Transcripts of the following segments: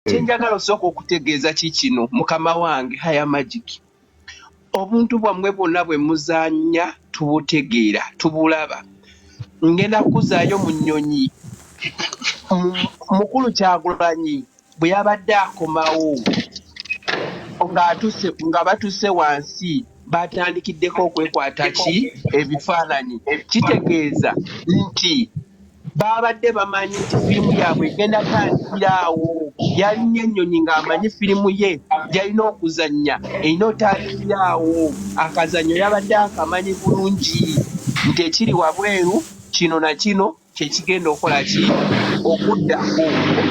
Kyenjagala osooka okutegeeza kikino mukama wange haya magic. Obuntu bwammwe bwonna bwe muzannya tubutegeera tubulaba. Ngenda kuzaayo mu nnyonyi mukulu Kyagulanyi bwe yabadde akomawo nga batuse wansi batandikiddeko okwekwata ebifaananyi. Kitegeeza nti babadde bamanyi nti firimu yaabwe egenda tandikiraawo. Yalinnya ennyonyi ng'amanyi firimu ye gy'alina okuzannya erina otandikiraawo. Akazannyo yabadde akamanyi bulungi nti ekiri wabweru kino na kino kye kigenda okukola okuddako.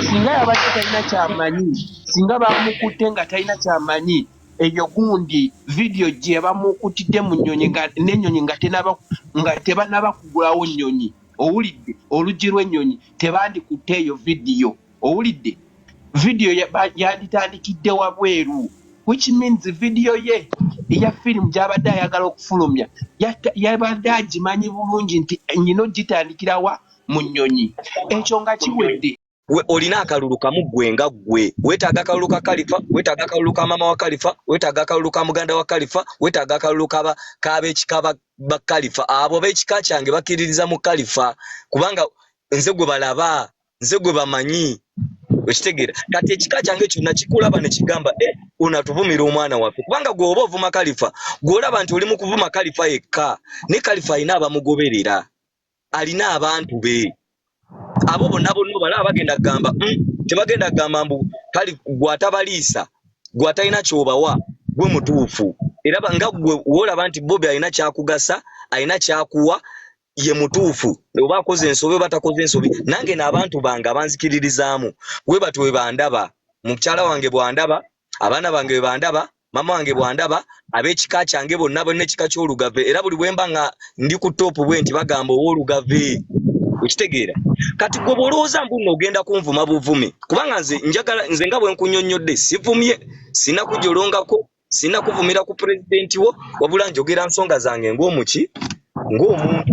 Singa yabadde talina ky'amanyi, singa bamukutte nga talina ky'amanyi, eyo gundi vidiyo gye bamukuttidde mu nnyonyi n'ennyonyi nga tebannaba kugulawo nnyonyi. Owulidde oluggi lw'ennyonyi tebandikutte eyo vidiyo. Owulidde vidiyo yanditandikidde wabweru, which means vidiyo ye eya firimu gy'abadde ayagala okufulumya yabadde agimanyi bulungi nti nyina ogitandikirawa mu nnyonyi. Ekyo nga kiwedde olina akalulu kamu gwe nga gwe weetaaga akalulu ka Kalifah, weetaaga akalulu ka mama wa Kalifah, weetaaga akalulu ka muganda wa Kalifah, weetaaga akalulu k'ab'ekika ba Kalifah. Abo b'ekika kyange bakkiririza mu Kalifah kubanga nze gwe balaba, nze gwe bamanyi. Okitegeera kati ekika kyange kyonna kikulaba ne kigamba onatuvumira omwana waffe kubanga gwe oba ovuma Kalifah gw'olaba nti oli mu kuvuma Kalifah yekka ne Kalifah alina abamugoberera, alina abantu be. Abo bonna balaba bagenda kugamba tebagenda kugamba mbu kali gwatabaliisa gwatalina kyobawa gwe mutuufu. Era nga gwe wolaba nti Bobi alina kyakugasa, alina kyakuwa, ye mutuufu. Oba akoze ensobi oba takoze ensobi, nange n'abantu bange abanzikiririzaamu bwe batyo bwe bandaba. Mukyala wange bwandaba, abaana bange bwe bandaba, mama wange bwandaba, ab'ekika kyange bonna n'ekika ky'olugave. Era buli bwe mba nga ndi ku topu bwe nti bagamba ow'olugave. Okitegeera kati gwe bw'olowooza mbu nno ogenda kunvuma buvume kubanga nze nga bwe nkunnyonnyodde sivumye, sina kujolongako, sina kuvumira ku pulezidenti wo, wabula njogera nsonga zange ng'omuki ng'omuntu.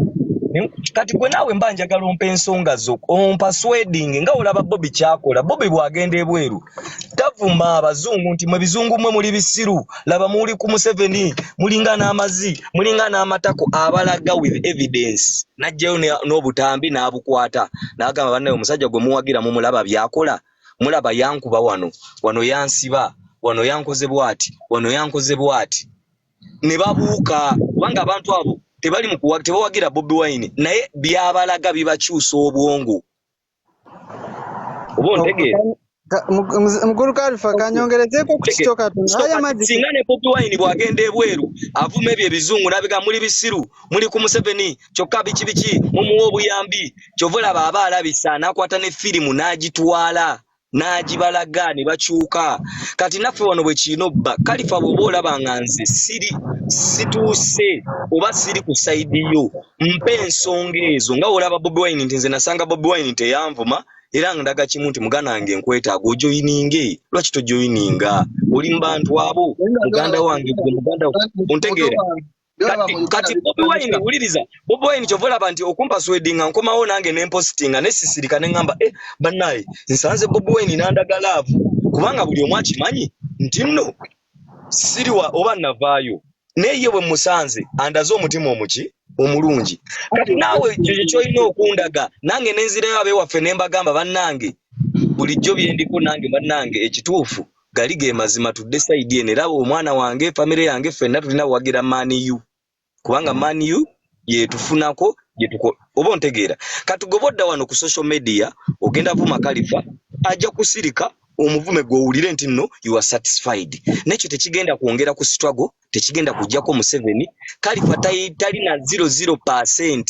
Kati gwe naawe mba njagala ompa ensonga zo, ompa sweding nga olaba Bobi kyakola. Bobi bw'agenda ebweru tavuma abazungu nti mwe bizungu mwe muli bisiru, laba muli ku Museveni mulinga n'amazi mulinga n'amatako, abalaga with evidence. Najjayo n'obutambi n'abukwata n'agamba bannaye omusajja gwe muwagira mumulaba byakola, mulaba yankuba wano yansiba, wano yankoze bwati, wano yankoze bwati. Ne babuuka kubanga abantu abo tebali tebawagira Bobi Wine naye byabalaga bibakyusa obwongo. Oba ontegeera mukulu Kalifah kanyongerezeko ku kitoka haya maji singa ne Bobi Wine bwagenda ebweru avuma ebyo ebizungu nabiga muli bisiru muli ku Museveni kyokka biki mumuwa obuyambi kyovola baba alabisa nakwata ne firimu n'agitwala n'agibalaga ne bakyuka. Kati naffe wano bwe kino bba Kalifah bw'oba olaba nga nze situuse oba siri ku sayidi yo mpe ensonga ezo nga olaba Bobi Wine nti nze nasanga Bobi Wine teyanvuma era ndaga kimu nti muganange nkwetaaga ojoyininge. Lwaki tojoyininga? Oli mu bantu abo muganda wange muganda ontegeera. Kati Bobi Wine wuliriza Bobi Wine kyovolaba nti okumpa swedinga nkomawo nange nempostinga nesisirika nengamba bannaye nsanze Bobi Wine nandaga love kubanga buli omu akimanyi nti nno siriwa oba navaayo naye bwe musanze andaze omutima omulungi. Kati naawe kyolina okundaga nange nenzirayo abewaffe nembagamba bannange bulijjo byendiko nange bannange ekituufu gali ge mazima tudde sayidi eno era omwana wange famire yange ffenna tulina wagira maniyu kubanga maniyu yetufunako oba ontegeera. Kati gobodda wano ku social media ogenda vuma Kalifah ajja kusirika omuvume gw'owulire nti nno you are satisfied. Nekyo tekigenda kwongera ku struggle, tekigenda kujjako Museveni. Kalifah talina 00%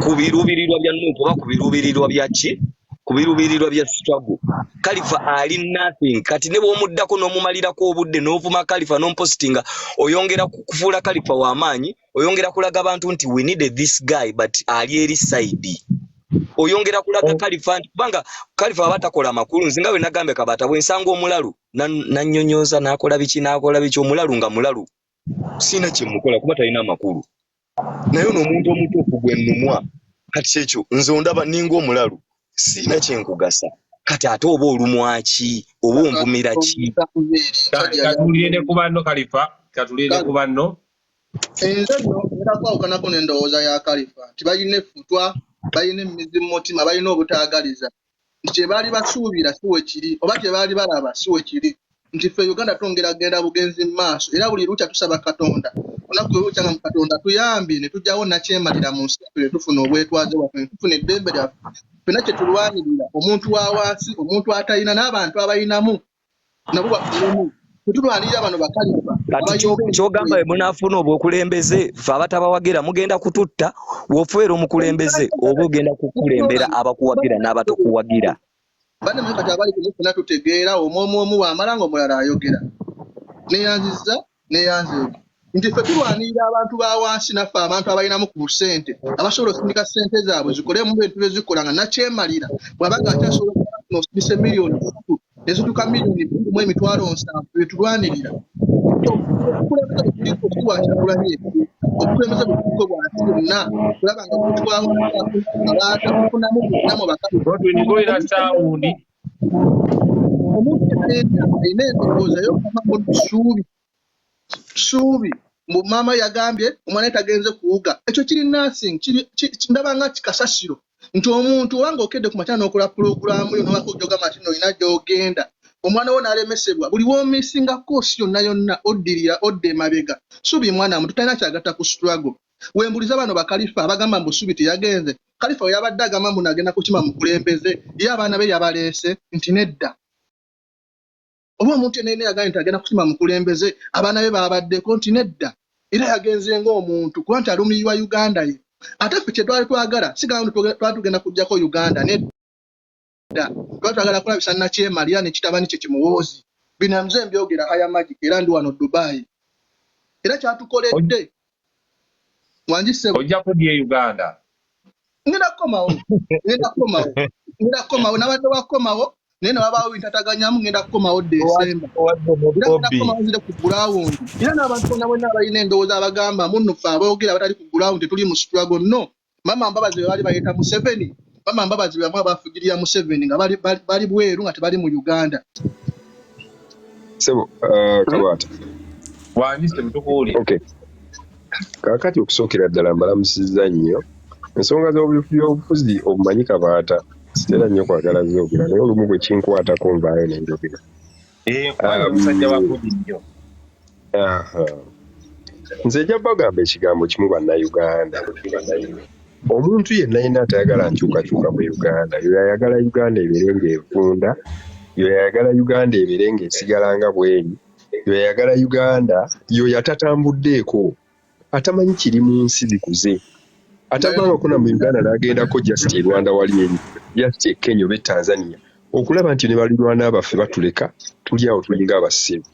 ku biruubirirwa bya Nuupu oba ku biruubirirwa bya ki, ku biruubirirwa bya struggle. Kalifah ali nothing. Kati ne bw'omuddako n'omumalirako obudde n'ovuma Kalifah n'ompostinga oyongera kufuula Kalifah w'amaanyi, oyongera kulaga abantu nti we needed this guy but ali eri side. Oyongera kulaga Kalifah kubanga Kalifah abatakola amakulu nzinga we nagambe kabata bwensanga omulalu nannyonyoza nakola biki omulalu nga mulalu sina kyemukola kuba talina amakulu naye n'omuntu omutuufu gwe nnumwa kati ekyo nze ondaba ninga omulalu sina kyenkugasa kati ate oba olumwaki oba onvumira ki katulire ku banno Kalifah katulire ku banno enze no era kwawukanako n'endowooza ya Kalifah nti balina effutwa balina emizi mu mutima balina obutaagaliza nti kye baali basuubira si we kiri oba kye baali balaba si we kiri nti ffe Uganda twongera genda bugenzi mu maaso era buli lukya tusaba Katonda olunaku lwe lukya nga mu Katonda tuyambye ne tujjawo nakyemalira mu nsi yaffe ne tufuna obwetwaze waffe ne tufuna eddembe lyaffe ffenna kye tulwanirira omuntu wa wansi omuntu atalina n'abantu abalinamu nabo bafulemu tetulwanirira bano Bakalifah kati kyogamba bwe munaafuna obwokulembeze ffe abatabawagira mugenda kututta w'ofuera omukulembeze oba ogenda kukulembera abakuwagira n'abatokuwagira bane mwe kati abali kufuna tutegeera omu wamala nga omulala ayogera neyanziza neyanzeeko nti ffe tulwanirira abantu ba wansi naffe abantu abalinamu ku ssente abasobola okusindika ssente zaabwe zikolemu bintu bye zikola nga nakyemalira bw'abaga akyasobola okusindisa miliyoni 3 nezituuka miliyoni 2.7 bye tulwanirira okukulembeza butuliko okuwakyakulanye okukulembeza butuliko bwansi bwonna kulaba nga omuntu wawansi abaatakufunamu bunamu Ngoyira sound omuntu alina endowooza y'okumamu suubi mbu maama yagambye omwana tagenze kuwuga ekyo kiri nursing ndaba nga kikasasiro nti omuntu obanga okedde ku makya n'okola pulogulaamu yo nobakujogamba nti olina gy'ogenda omwana wo n'alemesebwa buli w'omisinga koosi yonna oddirira odda emabega suubi mwana mutu talina kyagatta ku struggle wembuliza bano Bakalifah abagamba mbu suubi teyagenze Kalifah we yabadde agamba mbu nagenda kukima mukulembeze ye abaana be yabaleese nti nedda oba omuntu yenna yagambye nti agenda kukima mukulembeze abaana be babaddeko nti nedda era yagenze ng'omuntu kuba nti alumirirwa Uganda ye ate ffe kye twali twagala sigamba twali tugenda kuggyako Uganda nedda twali twagala kulabisa nakyemalira ne kitabani kye kimuwoozi bino nze mbyogera haya magic era ndi wano Dubai era kyatukoledde wanjisebo ojja kudya Uganda ngenda kukomawo nabadde wakomawo naye nababaawo bintataganyamu ngenda kukomawo Desemba era ngenda kukomawo nzire ku ground era n'abantu bonna bonna abalina endowooza abagamba munnufe aboogera abatali ku ground tetuli mu struggle no mama Mbabazi be baali bayita Museveni mama Mbabazi be bamu abafugirira Museveni nga bali bweru nga tebali mu Uganda sebo Kabata wanjise butukuuli okay kakati okusookera ddala mbalamusizza nnyo ensonga z'obufuzi obumanyi Kabata sitera nnyo kwagala zoogera naye olumu bwe kinkwatako nvaayo nenjogera omusajja wakudi nnyo nze ejja bagamba ekigambo kimu bannayuganda omuntu yenna yenna atayagala nkyukakyuka mu Uganda yo yayagala Uganda ebeere ng'evunda yo yayagala Uganda ebeere ng'esigala nga bweri yo yayagala Uganda yo yatatambuddeeko atamanyi kiri mu nsi zikuze atavangako na mu Uganda n'agendako just e Rwanda wali eri just e Kenya oba Tanzania okulaba nti ne balirwana baffe batuleka tuli awo tulinga abasibe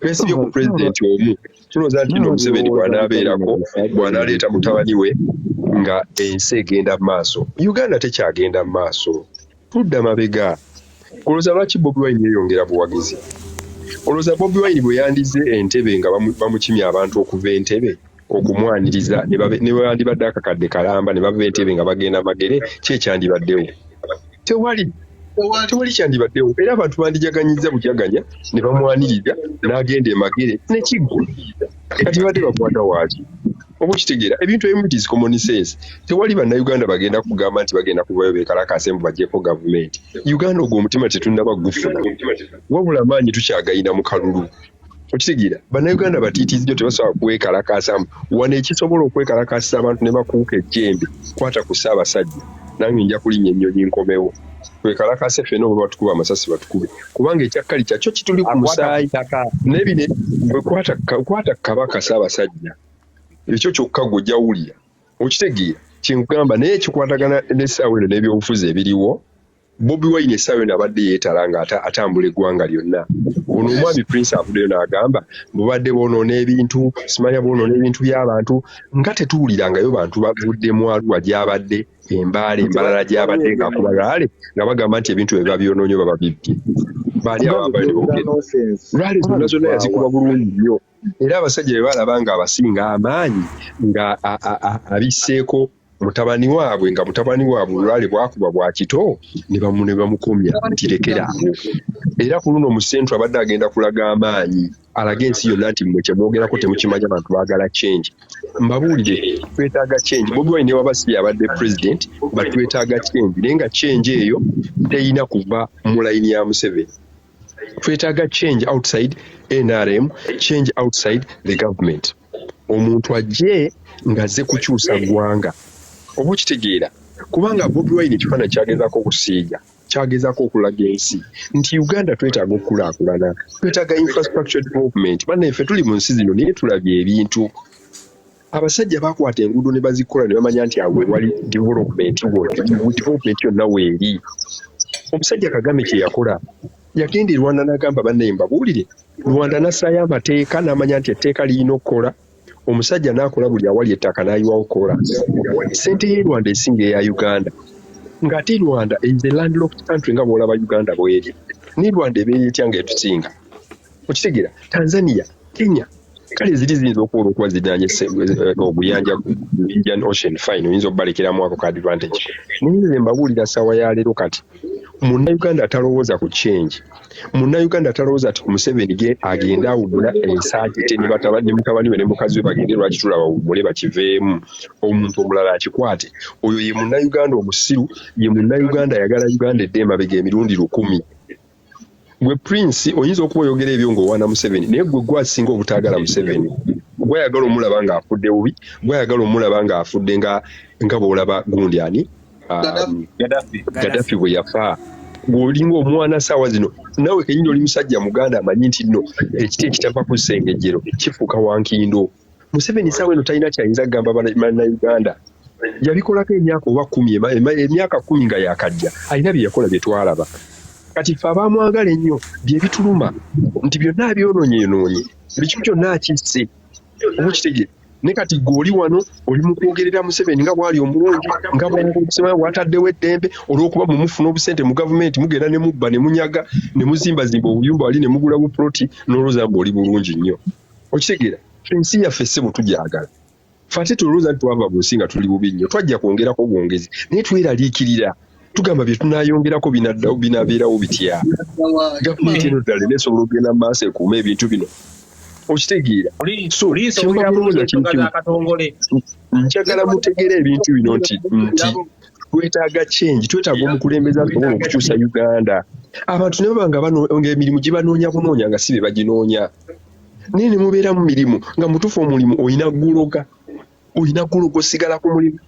twesibye ku pulezidenti omu tulowooza nti no Museveni bw'anaabeerako bw'anaaleeta mutabani we nga ensi egenda mu maaso Uganda tekyagenda mu maaso tudda mabega olowooza lwaki Bobi Wine yeeyongera buwagizi olowooza Bobi Wine bwe yandize Entebbe nga bamukimya abantu okuva Entebbe okumwaniriza ne bandibadde akakadde kalamba ne bava Entebbe nga bagenda Magere kyekyandibaddewo tewali kyandibaddewo era abantu bandijaganyiza bujaganya ne bamwaniriza n'agenda e Magere nekiggwa kati badde bakwata waaki oba okitegeera ebintu ebimu it is common sense tewali bannayuganda bagenda kugamba nti bagenda kuvayo beekalakaase mbu bagyeko gavumenti Uganda ogwo omutima tetundaba gufuna wabula amaanyi tukyagayina mu kalulu okitegeera bannayuganda batiitizio tebasobola kwekalakaasamu wano ekisobola okwekalakaasisa abantu ne bakuuka ejjembe kwata ku Ssaabasajja nange nja kulinnya ennyonyi nkomewo twekalakaase ffenna oba batukuba amasasi batukube kubanga ekyakkali kyakyo kituli ku musaayi nebine bwe kwata Kabaka Ssaabasajja ekyo kyokka gw'ojja wulira okitegeera kyenkugamba naye kikwatagana n'essaawa eno n'ebyobufuzi ebiriwo Bobi Wine essaawa eno abadde yeetala nga atambula eggwanga lyonna ono omwami Prince avuddeyo n'agamba bubadde boonoona ebintu simanya boonoona ebintu by'abantu nga tetuwulirangayo bantu bavuddemu Arua gy'abadde embaala embalala gy'abadde ng'akuba laale nga bagamba nti ebintu bye babyonoonye baba bibbye baali abambayo ne boogera laale zonna zonna yazikuba bulungi nnyo era abasajja be balaba nga abasinga amaanyi nga abisseeko mutabani waabwe nga mutabani waabwe olwale bwakuba bwa kito ne bamukomya nti lekeraawo. Era ku luno mu centro abadde agenda kulaga amaanyi alaga ensi yonna nti mmwe kyemwogerako temukimanya abantu baagala change. Mbabuulire twetaaga change. Bobi Wine waba si abadde president batwetaaga change naye nga change eyo teyina kuva mu layini ya Museveni. Twetaaga change outside NRM, change outside the government. Omuntu ajje ngazze kukyusa ggwanga. Oba okitegeera kubanga Bobi Wine ekifaananyi kyagezaako okusiiga kyagezaako okulaga ensi nti Uganda twetaaga okukulaakulana, twetaaga infrastructure development. Bannaffe tuli mu nsi zino naye tulabye ebintu. Abasajja bakwata enguudo ne bazikola ne bamanya nti awo wali development yonna weeri. Omusajja Kagame kye yakola yagenda e Rwanda n'agamba bannaye mbabuulire, Rwanda n'assaayo amateeka n'amanya nti etteeka lirina okukola. Omusajja n'akola buli awali ettaka n'ayiwawo kola. Ssente y'e Rwanda esinga eya Uganda. Ng'ate Rwanda is a landlocked country nga bw'olaba Uganda bw'eri. Ne Rwanda ebeera etya ng'etusinga. Okitegeera Tanzania, Kenya, kale ziri ziyinza okuwola okuba zirinaanye obuyanja Indian Ocean fine oyinza okubalekeramu ako ka advantage. Naye nze mbabuulira ssaawa ya leero kati Munnayuganda atalowooza ku change. Munnayuganda atalowooza ati Museveni ge agenda awummula ensaajite ne mutabani we ne mukazi we bagende lwaki tulaba awummule bakiveemu omuntu omulala akikwate. Oyo ye Munnayuganda omusiru, ye Munnayuganda ayagala Uganda edde emabega emirundi 1000. Gwe Prince oyinza okuba oyogera ebyo ng'owaana Museveni naye gwe gwasinga obutaagala Museveni. Gwayagala omulaba ng'afudde bubi, gwayagala omulaba ng'afudde nga bw'olaba gundi ani Gaddafi bwe yafa. Ng'olinga omwana ssaawa zino nawe kenyini oli musajja Muganda amanyi nti nno ekiti ekitava ku ssengejjero kifuuka wankindo. Museveni ssaawa eno talina kyayinza kugamba bannayuganda. Yabikolako emyaka oba 10 emyaka 10 nga yakajja alina bye yakola bye twalaba. Kati ffe abaamwagala ennyo bye bituluma nti byonna abyonoonyeenoonye buli kimu kyonna akisse. Oba okitegeera ne kati gw'oli wano oli mu kwogerera Museveni nga bw'ali omulungi nga bw'omusema bw'ataddewo eddembe olw'okuba mumufuna obusente mu gavumenti mugenda ne mubba ne munyaga ne muzimbazimba obuyumba wali ne mugula buploti n'olowooza mbu oli bulungi nnyo. Okitegeera ensi yaffe ssebo tugyagala. Ffe ate tulowooza nti twava mu nsi nga tuli bubi nnyo twajja kwongerako bwongezi naye tweraliikirira tugamba bye tunaayongerako binaddawo binaabeerawo bitya. Gavumenti eno ddala eneesobola okugenda mu maaso ekuuma ebintu bino. Okitegeera njagala mutegeera ebintu bino nti twetaaga change, twetaaga omukulembeze asobola okukyusa Uganda. Abantu ne baba ng'emirimu gibanoonya bunoonya nga si be baginoonya. Naye ne mubeera mu mirimu nga mutuufu omulimu olina guloga osigala ku mulimu.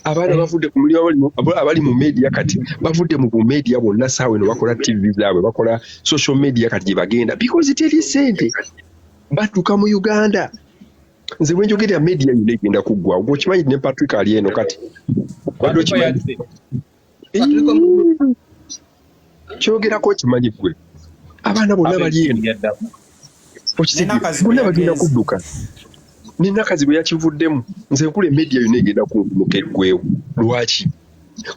Abaana bavudde ku mulimu abali mu media kati bavudde mu media bonna ssaawa eno bakola TV zaabwe bakola social media kati gye bagenda because teri ssente. Badduka mu Uganda. Nze bwe njogerera media yonna egenda kuggwa. Ogwo kimanyi ne Patrick ali eno kati. Kyogerako kimanyi gwe. Abaana bonna bali eno. Bonna bagenda kudduka. N'enakazi bwe yakivuddemu. Nze nkula media yonna egenda kumukeggwewo. Lwaki?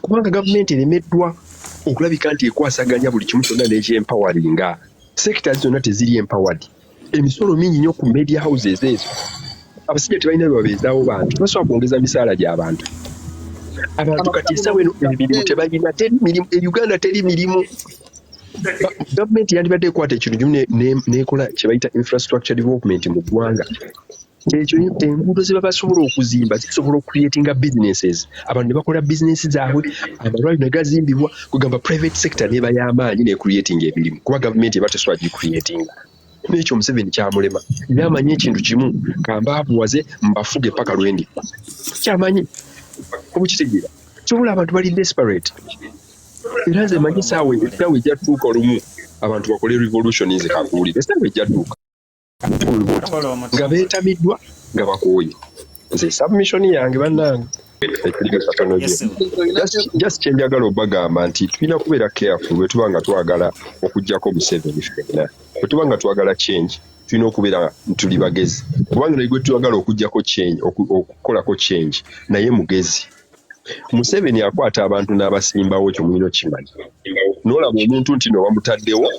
Kubanga gavumenti eremeddwa okulabika nti ekwasaganya buli kimu kyonna n'ekyempoweringa. Sekita zonna teziri empowered. Emisolo mingi nnyo ku media houses ezo. Abasajja tebalina bye babeezaawo bantu. Tebasobola kwongeza misaala gy'abantu. Abantu kati essaawa eno emirimu tebalina. Uganda teri mirimu. Gavumenti yandibadde ekwata ekintu kimu n'ekola kye bayita infrastructure development mu ggwanga. Ekyo enguudo ze basobola okuzimba zisobola okucreatinga businesses. Abantu ne bakola bizinesi zaabwe, amalwaliro ne gazimbibwa, kugamba private sector n'eba y'amaanyi n'ecreatinga emirimu. Kuba gavumenti eba tesobola gicreatinga. N'ekyo Museveni kyamulema. Yamanyi ekintu kimu kambaabuwaze mbafuge paka lwendi. Kyamanyi obukitegeera. Kibula abantu bali desperate. Era nze manyi essaawa ejja tuuka olumu abantu bakole revolution nze kakuwulire. Essaawa ejja tuuka. Nga beetamiddwa nga bakooye. Nze submission yange bannange. Just kyenjagala obagamba nti tulina kubeera careful bwe tuba nga twagala okuggyako Museveni ffenna. Bwe tuba nga twagala change tulina okubeera tuli bagezi. Kubanga naye gwe twagala okuggyako change okukolako change naye mugezi. Museveni akwata abantu n'abasimbawo kyo mulina kimanyi. N'olaba omuntu nti no bamutaddewo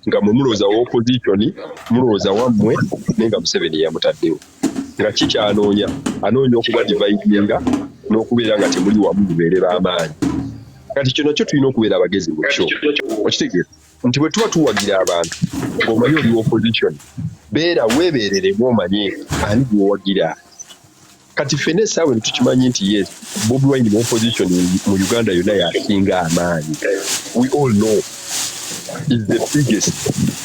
nga mulowooza wa opposition mulowooza wammwe naye nga Museveni yamutaddewo. Nga kikyanoonya anoonya okuba dividinga n'okubeera nga temuli wamu mubeere b'amaanyi. Kati kino nakyo tulina okubeera abagezi mu kyo. Okitegeeza nti bwe tuba tuwagira abantu ng'omanyi oli opposition, beera weebeereremu omanye ani gwowagira. Kati ffenna essaawa ne tukimanyi nti yes, Bobi Wine mu opposition mu Uganda yonna yasinga amaanyi. We all know is the biggest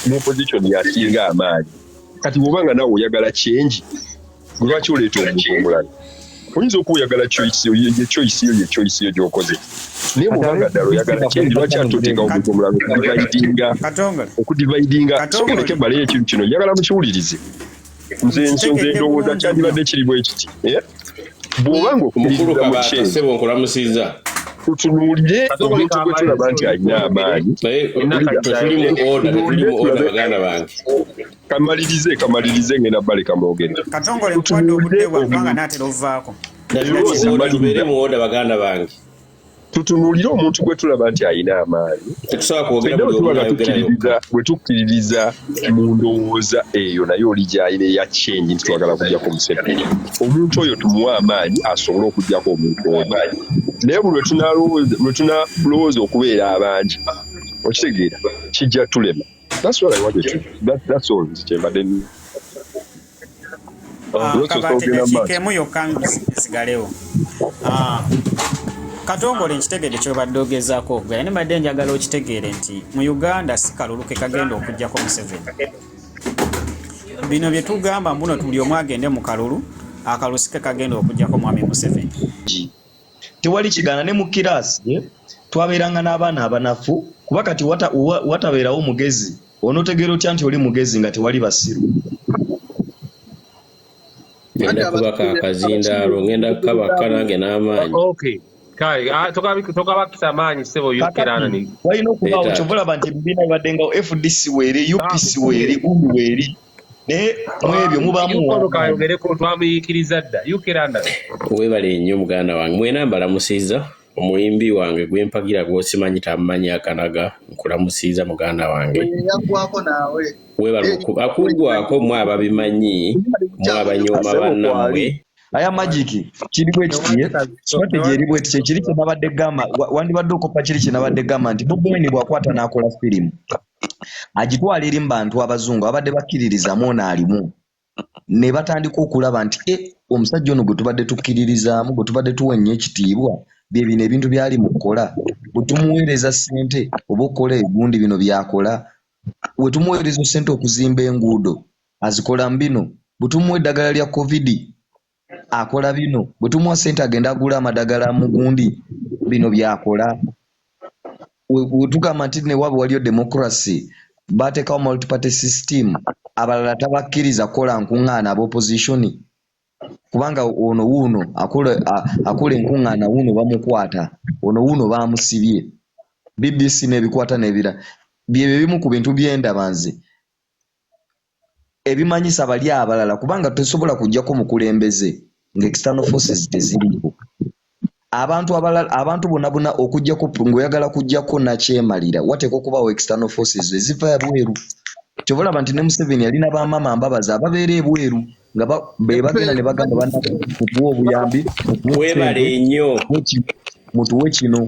mu opposition yasinga amaanyi. Kati bw'oba nga naawe oyagala change, lwaki oleeta omuntu omulala? Oyinza okuwayagala choice yo gy'okoze. Naye bw'oba nga ddala oyagala change, lwaki ate oteeka omuntu omulala okudividinga? Soboleke balayo ekintu kino, njagala mukiwulirize. Nze ndowooza kyandibadde kiri bwe kiti. Bw'oba nga okumukirira mu kyeyo, tutunuulire omuntu gwe tulaba nti alina amaanyi. Kamalirize ngenda baleka mwogere. Tutunuulire omuntu gwe tulaba nti alina amaanyi. Bwe tukkiririza mu ndowooza eyo naye oli gy'alina eya change nti twagala kujjako Museveni. Omuntu oyo tumuwa amaanyi asobole okujjako omuntu oyo. Naye buli lwe tunalowooza okubeera abangi, okitegeera kijja tulema. That's what I wanted to. That's all. Nzikembadde Katongole nkitegedde kyobadde ogezaako ogera. Nibadde njagala okitegeere nti mu Uganda si kalulu ke kagenda okujjako Museveni. Bino bye tugamba mbuno tuli omu agende mu kalulu, akalulu si ke kagenda okujjako mwami Museveni. Tewali kigaana ne mu kiraasi twabeeranga n'abaana abanafu kuba kati watabeerawo mugezi. Onootegeera otya nti oli mugezi nga tewali basiru? Ngenda kubaka akazindaalo, ngenda kukabaka nange n'amaanyi. Okay. Kale, tokabakisa amaanyi sebo yukerana ni. Walina okubaawo kyobalaba nti ebibiina bibaddengawo FDC weeri, UPC weeri, UNU weeri. Naye mu ebyo mubaamu kayogereko twamuyikiriza dda yukerana. Weebale nnyo muganda wange. Mwena mbalamusiza omuyimbi wange gwempagira gwosimanyi tamumanyi akanaga nkulamusiza muganda wange. Yaggwako naawe. Weebale akugwako mwe ababimanyi mwe abanyooma bannammwe. Aya magiki kiri bwe kitiye strategy eri bwe kitiye kiri kyenabadde gamba wandibadde okopa kiri kyenabadde gamba nti Bobi Wine bwakwata n'akola firimu agitwala eri mu bantu abazungu abadde bakkiririza mwona alimu ne batandika okulaba nti omusajja ono gwe tubadde tukkiririzaamu gwe tubadde tuwa ennyo ekitiibwa bye bino ebintu byali mu kukola bwe tumuweereza ssente oba okukola egundi bino byakola we tumuweereza ssente okuzimba enguudo azikola mu bino bwe tumuwa eddagala lya covid akola bino bwe tumuwa ssente agenda agula amadagala mu gundi bino byakola we tugamba nti ne waba waliyo democracy bateekawo multiparty system abalala tabakkiriza kukola nkuŋŋaana ab'opposition kubanga ono wuuno akola enkuŋŋaana wuuno bamukwata ono wuuno baamusibye BBC n'ebikwata n'ebira byebyo bimu ku bintu byendaba nze ebimanyisa bali abalala kubanga tesobola kujjako mukulembeze nga external forces teziriiko abantu bonna okujjako ng'oyagala kujjako nakyemalira wateeka okubaawo external forces eziva ebweru kyobalaba nti ne Museveni yalina bamama ambabaza ababeera ebweru nga bagenda ne bagamba bannakuwa obuyambi webale nnyo mutuwe kino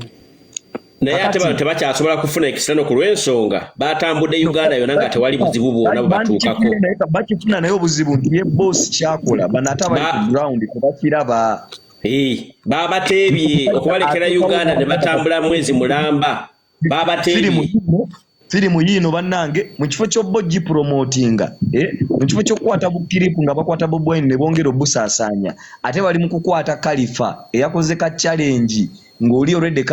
naye ate bano tebakyasobola kufuna ekisano ku lw'ensonga batambudde Uganda yonna nga tewali buzibu bwonna bubatuukako bakifuna naye obuzibu nti ye boss kyakola bano ate abali ku ground tebakiraba babateebye okubalekera Uganda ne batambula mwezi mulamba babateebye firimu yino bannange mu kifo ky'obojji promotinga mu kifo ky'okukwata bukiripu nga bakwata Bobi Wine ne bongera obusaasaanya ate bali mu kukwata Kalifah eyakoze ka challenge ng'oli already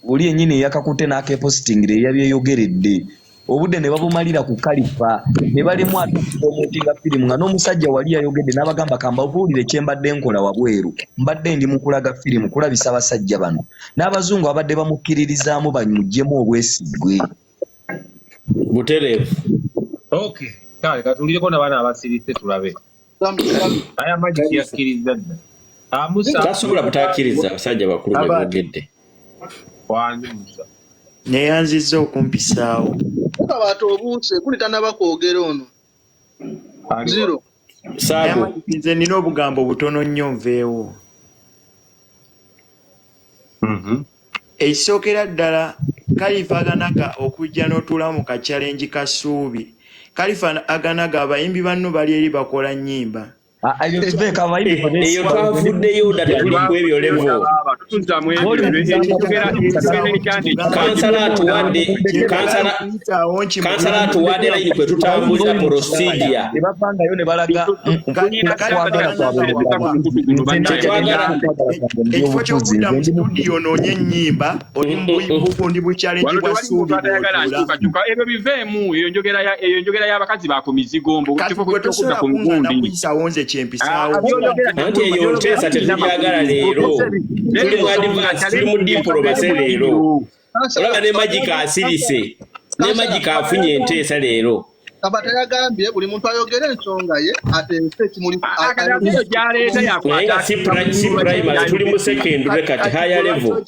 oli yennyini eyakakutte n'akepositingire eyabyeyogeredde obudde ne babumalira ku Kalifah ne balimu atupromotinga firimu nga n'omusajja wali yayogedde n'abagamba kamba obuulire kyembadde nkola wabweru mbadde ndi mu kulaga firimu kulabisa abasajja bano n'abazungu abadde bamukkiririzaamu banyujjemu obwesigwe butereevu. Okay, kale katulireko n'abaana abasirise tulabe. Aya magiki yakkiriza dda. Tasobola butakkiriza abasajja bakulu be boogedde. Wanjusa. Neyanzizza okumpisaawo. Abantu obuuse kulitana bakwogera ono. Zero. Saabu. Nze nina obugambo butono nnyo nveewo. Ekisookera ddala Kalifah aganaga okujja n'otuula mu ka-challenge ka Ssuubi. Kalifah aganaga abayimbi banno bali eri bakola nnyimba. Eyo twavuddeyo dda tetuli ku ebyo levo. Kansala atuwadde layini kwe tutambulira procedure. Ekifo ky'okudda mu studio noonye ennyimba oli mu bundi bu-challenge bwa Ssuubi. Ebyo biveemu eyo njogera y'abakazi ba ku mizigo kifo kwe tokuda ku ngundi. Anti eyo nteesa tetulyagala leero. Tuli mu advance, tuli mu diplomasi leero. Olaba ne Magic asirise. Ne Magic afunye enteesa leero. Kabata yagambye buli muntu ayogera ensonga ye ateese kimuli si primary tuli mu secondary kati higher level.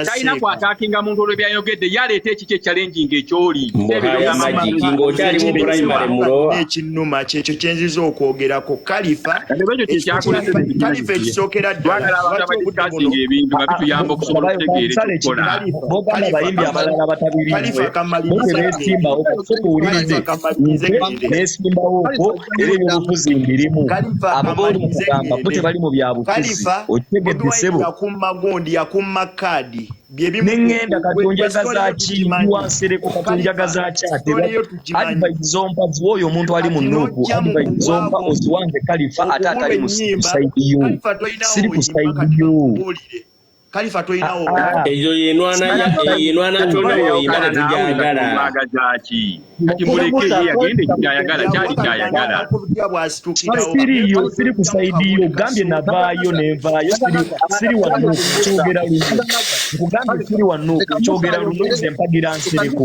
Talina kwatakinga muntu olwo byayogedde yaleeta ekiki ekyalenging ekyoli. Magic ng'okyali mu primary mulowa. Ekinnuma kyekyo kyenziza okwogerako Kalifah. Kalifah ekisookera ddala ebintu nga bituyamba okusobola okutegeera ekikola. Kalifah akamaliza nesimbawo era ebyobufuzi mbirimu abagoli mu kugamba bo tebali mu byabufuzi okitegedde yakumma gondi yakumma kaadi nengenda katonjagaza ki wansereko katonjagaza ki ate adivaizo mpa ziwoyo omuntu ali mu nuupu adivaizo mpa oziwange Kalifah ate atali mu saidi yo siri ku saidi yo Kalifah toyinawo eyo yenwana tono yina tujagala kati muleke yagende kyayagala kyali kyayagala siri ku saidi yo gambye navaayo nevaayo siri wano kyogera luno nkugambye siri wano kyogera luno nze mpagira nsereko